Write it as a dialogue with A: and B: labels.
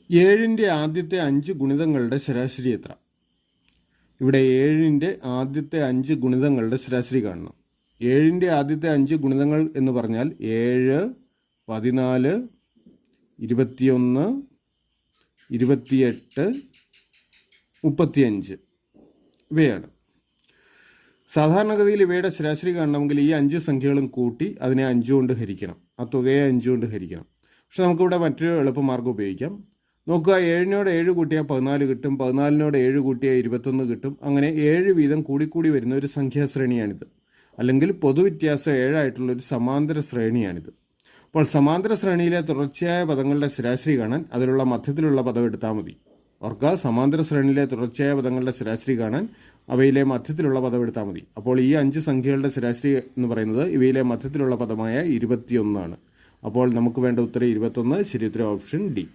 A: ഏഴിൻ്റെ ആദ്യത്തെ 5 ഗുണിതങ്ങളുടെ ശരാശരി എത്ര? ഇവിടെ ഏഴിൻ്റെ ആദ്യത്തെ 5 ഗുണിതങ്ങളുടെ ശരാശരി കാണണം. ഏഴിൻ്റെ ആദ്യത്തെ 5 ഗുണിതങ്ങൾ എന്ന് പറഞ്ഞാൽ 7, 14, 21, 28, 35 ഇവയാണ്. സാധാരണഗതിയിൽ ഇവയുടെ ശരാശരി കാണണമെങ്കിൽ ഈ 5 സംഖ്യകളും കൂട്ടി അതിനെ 5 കൊണ്ട് ഹരിക്കണം. ആ തുകയെ 5 കൊണ്ട് ഹരിക്കണം. പക്ഷെ നമുക്കിവിടെ മറ്റൊരു എളുപ്പമാർഗ്ഗം ഉപയോഗിക്കാം. നോക്കുക, 7നോട് 7 കൂട്ടിയാൽ 14 കിട്ടും, 14നോട് 7 കൂട്ടിയാൽ 21 കിട്ടും. അങ്ങനെ 7 വീതം കൂടിക്കൂടി വരുന്ന ഒരു സംഖ്യാശ്രേണിയാണിത്. അല്ലെങ്കിൽ പൊതുവ്യത്യാസം 7 ആയിട്ടുള്ളൊരു സമാന്തര ശ്രേണിയാണിത്. അപ്പോൾ സമാന്തര ശ്രേണിയിലെ തുടർച്ചയായ പദങ്ങളുടെ ശരാശരി കാണാൻ അതിലുള്ള മധ്യത്തിലുള്ള പദം എടുത്താൽ മതി. ഓർക്കുക, സമാന്തര ശ്രേണിയിലെ തുടർച്ചയായ പദങ്ങളുടെ ശരാശരി കാണാൻ അവയിലെ മധ്യത്തിലുള്ള പദം എടുത്താൽ മതി. അപ്പോൾ ഈ 5 സംഖ്യകളുടെ ശരാശരി എന്ന് പറയുന്നത് ഇവയിലെ മധ്യത്തിലുള്ള പദമായ 21 ആണ്. അപ്പോൾ നമുക്ക് വേണ്ട ഉത്തരം 21. ശരി ഉത്തരം ഓപ്ഷൻ ഡി.